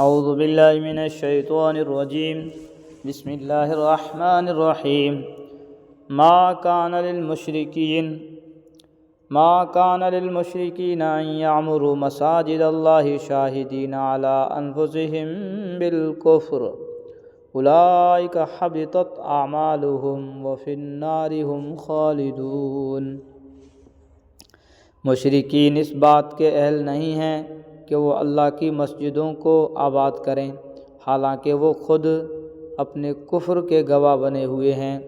اعوذ باللہ من الشیطان الرجیم بسم اللہ الرحمن الرحیم ما کان للمشرکین ان یعمروا مساجد اللہ شاہدین علی انفسہم بالکفر اولئک حبطت اعمالہم وفی النار ہم خالدون۔ مشرکین اس بات کے اہل نہیں ہیں کہ وہ اللہ کی مسجدوں کو آباد کریں، حالانکہ وہ خود اپنے کفر کے گواہ بنے ہوئے ہیں۔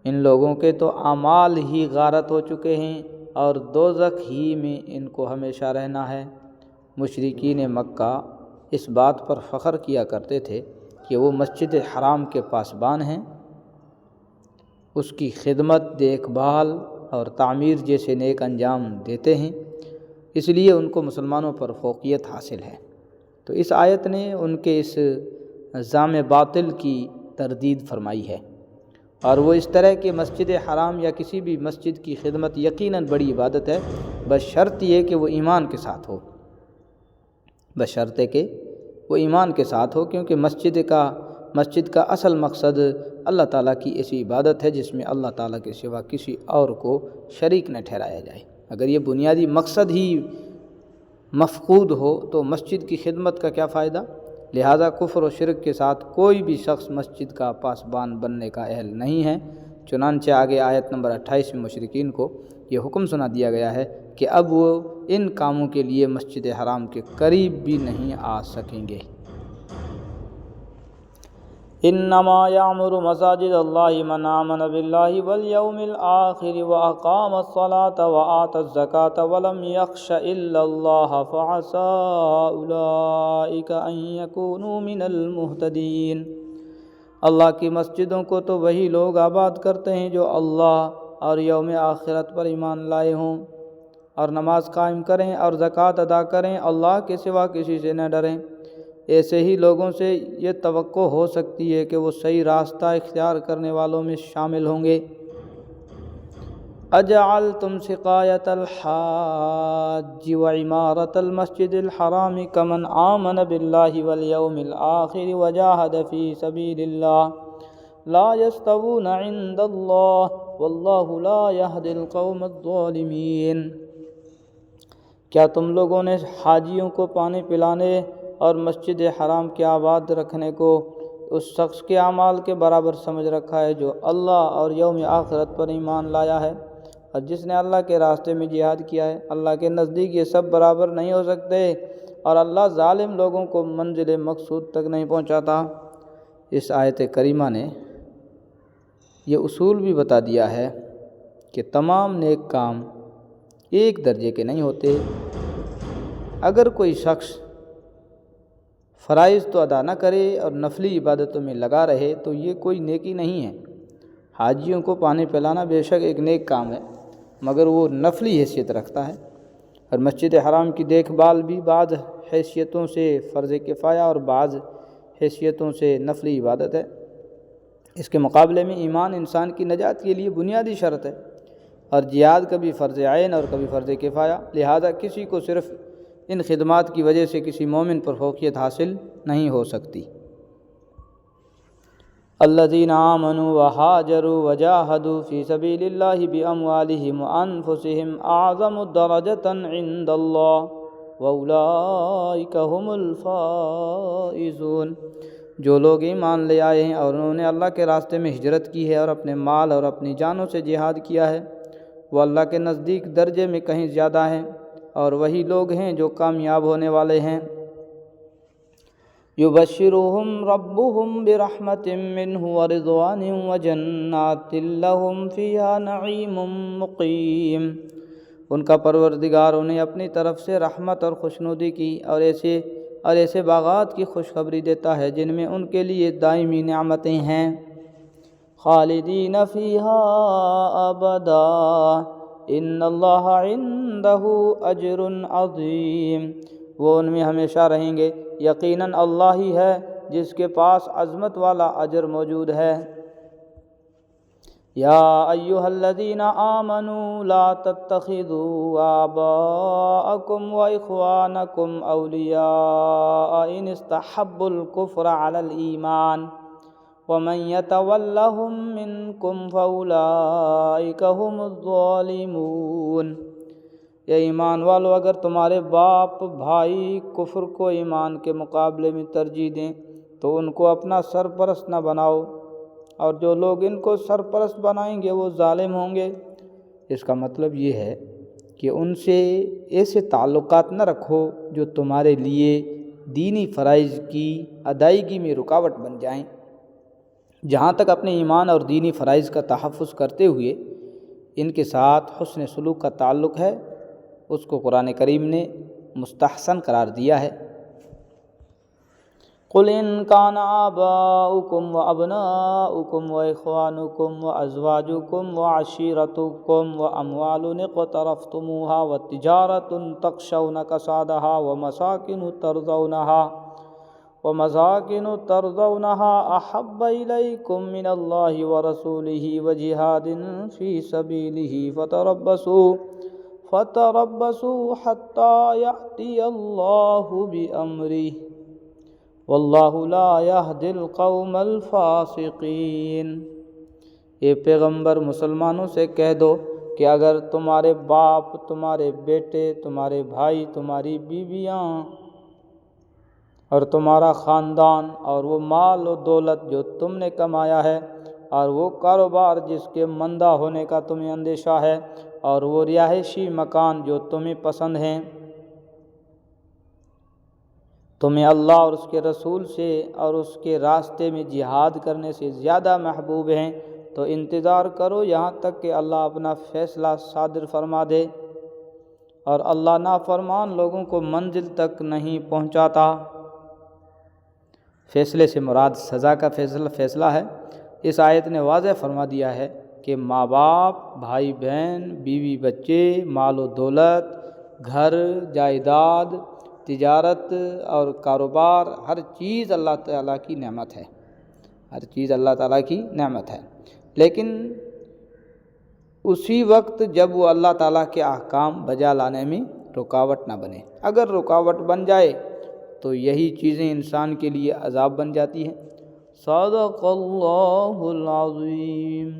ان لوگوں کے تو اعمال ہی غارت ہو چکے ہیں اور دوزخ ہی میں ان کو ہمیشہ رہنا ہے۔ مشرکین مکہ اس بات پر فخر کیا کرتے تھے کہ وہ مسجد حرام کے پاسبان ہیں، اس کی خدمت، دیکھ بھال اور تعمیر جیسے نیک انجام دیتے ہیں، اس لیے ان کو مسلمانوں پر فوقیت حاصل ہے۔ تو اس آیت نے ان کے اس زعم باطل کی تردید فرمائی ہے، اور وہ اس طرح کہ مسجد حرام یا کسی بھی مسجد کی خدمت یقیناً بڑی عبادت ہے، بشرط یہ کہ وہ ایمان کے ساتھ ہو، بشرط کہ وہ ایمان کے ساتھ ہو، کیونکہ مسجد کا اصل مقصد اللہ تعالیٰ کی ایسی عبادت ہے جس میں اللہ تعالیٰ کے سوا کسی اور کو شریک نہ ٹھہرایا جائے۔ اگر یہ بنیادی مقصد ہی مفقود ہو تو مسجد کی خدمت کا کیا فائدہ؟ لہذا کفر و شرک کے ساتھ کوئی بھی شخص مسجد کا پاسبان بننے کا اہل نہیں ہے۔ چنانچہ آگے آیت نمبر 28 میں مشرکین کو یہ حکم سنا دیا گیا ہے کہ اب وہ ان کاموں کے لیے مسجد حرام کے قریب بھی نہیں آ سکیں گے۔ انما یعمر مساجد اللہ من آمن باللہ والیوم الآخر واقام الصلاة وآت الزکاة ولم یخش الا اللہ فعسى اولئک ان یکونوا من المہتدین۔ اللہ کی مسجدوں کو تو وہی لوگ آباد کرتے ہیں جو اللہ اور یوم آخرت پر ایمان لائے ہوں اور نماز قائم کریں اور زکوٰۃ ادا کریں، اللہ کے سوا کسی سے نہ ڈریں۔ ایسے ہی لوگوں سے یہ توقع ہو سکتی ہے کہ وہ صحیح راستہ اختیار کرنے والوں میں شامل ہوں گے۔ اجعلتم سقایۃ الحاج وعمارۃ المسجد الحرام کمن آمن باللہ والیوم الآخر وجاہد فی سبیل اللہ لا یستوون عند اللہ واللہ لا یہدی القوم الظالمین۔ کیا تم لوگوں نے حاجیوں کو پانی پلانے اور مسجد حرام کے آباد رکھنے کو اس شخص کے اعمال کے برابر سمجھ رکھا ہے جو اللہ اور یوم آخرت پر ایمان لایا ہے اور جس نے اللہ کے راستے میں جہاد کیا ہے؟ اللہ کے نزدیک یہ سب برابر نہیں ہو سکتے اور اللہ ظالم لوگوں کو منزل مقصود تک نہیں پہنچاتا۔ اس آیت کریمہ نے یہ اصول بھی بتا دیا ہے کہ تمام نیک کام ایک درجے کے نہیں ہوتے۔ اگر کوئی شخص فرائض تو ادا نہ کرے اور نفلی عبادتوں میں لگا رہے تو یہ کوئی نیکی نہیں ہے۔ حاجیوں کو پانی پلانا بے شک ایک نیک کام ہے، مگر وہ نفلی حیثیت رکھتا ہے، اور مسجد حرام کی دیکھ بھال بھی بعض حیثیتوں سے فرض کفایہ اور بعض حیثیتوں سے نفلی عبادت ہے۔ اس کے مقابلے میں ایمان انسان کی نجات کے لیے بنیادی شرط ہے، اور جہاد کبھی فرض عین اور کبھی فرض کفایہ، لہذا کسی کو صرف ان خدمات کی وجہ سے کسی مومن پر فوقیت حاصل نہیں ہو سکتی۔ الذین آمنوا وہاجروا وجاہدوا فی سبیل اللہ باموالہم وانفسہم اعظم درجۃ عند اللہ واولئک ھم الفائزون۔ جو لوگ ایمان لے آئے ہیں اور انہوں نے اللہ کے راستے میں ہجرت کی ہے اور اپنے مال اور اپنی جانوں سے جہاد کیا ہے، وہ اللہ کے نزدیک درجے میں کہیں زیادہ ہیں، اور وہی لوگ ہیں جو کامیاب ہونے والے ہیں۔ یبشرہم ربہم برحمت منہ ورضوان وجنات لہم فیہا نعیم مقیم۔ ان کا پروردگار انہیں اپنی طرف سے رحمت اور خوشنودی کی اور ایسے باغات کی خوشخبری دیتا ہے جن میں ان کے لیے دائمی نعمتیں ہیں۔ خالدین فیہا ابدا ان اللہ عندہ اجر عظیم۔ وہ ان میں ہمیشہ رہیں گے، یقیناً اللہ ہی ہے جس کے پاس عظمت والا اجر موجود ہے۔ یا ایہا الذین آمنوا لا تتخذوا آباءکم واخوانکم اولیاء ان استحبوا الکفر علی الایمان ومن یتولہم منکم فاولئک ھم الظالمون۔ یا ایمان والو، اگر تمہارے باپ بھائی کفر کو ایمان کے مقابلے میں ترجیح دیں تو ان کو اپنا سرپرست نہ بناؤ، اور جو لوگ ان کو سرپرست بنائیں گے وہ ظالم ہوں گے۔ اس کا مطلب یہ ہے کہ ان سے ایسے تعلقات نہ رکھو جو تمہارے لیے دینی فرائض کی ادائیگی میں رکاوٹ بن جائیں۔ جہاں تک اپنے ایمان اور دینی فرائض کا تحفظ کرتے ہوئے ان کے ساتھ حسن سلوک کا تعلق ہے، اس کو قرآن کریم نے مستحسن قرار دیا ہے۔ قل ان کان آباؤکم وابناؤکم واخوانکم وازواجکم وعشیرتکم واموال اقترفتموها وتجارۃ تخشون کسادها ومساکن ترضونها احب الیکم من اللہ ورسولہ وجہاد فی سبیلہ فتربصوا حتی یأتی اللہ بامرہ واللہ لا یہدی القوم الفاسقین۔ اے پیغمبر، مسلمانوں سے کہہ دو کہ اگر تمہارے باپ، تمہارے بیٹے، تمہارے بھائی، تمہاری بیویاں اور تمہارا خاندان اور وہ مال و دولت جو تم نے کمایا ہے، اور وہ کاروبار جس کے مندہ ہونے کا تمہیں اندیشہ ہے، اور وہ رہائشی مکان جو تمہیں پسند ہیں، تمہیں اللہ اور اس کے رسول سے اور اس کے راستے میں جہاد کرنے سے زیادہ محبوب ہیں، تو انتظار کرو یہاں تک کہ اللہ اپنا فیصلہ صادر فرما دے، اور اللہ نافرمان لوگوں کو منزل تک نہیں پہنچاتا۔ فیصلے سے مراد سزا کا فیصلہ ہے۔ اس آیت نے واضح فرما دیا ہے کہ ماں باپ، بھائی بہن، بیوی بچے، مال و دولت، گھر، جائیداد، تجارت اور کاروبار، ہر چیز اللہ تعالیٰ کی نعمت ہے، ہر چیز اللہ تعالیٰ کی نعمت ہے، لیکن اسی وقت جب وہ اللہ تعالیٰ کے احکام بجا لانے میں رکاوٹ نہ بنے۔ اگر رکاوٹ بن جائے تو یہی چیزیں انسان کے لیے عذاب بن جاتی ہیں۔ صدق اللہ العظیم۔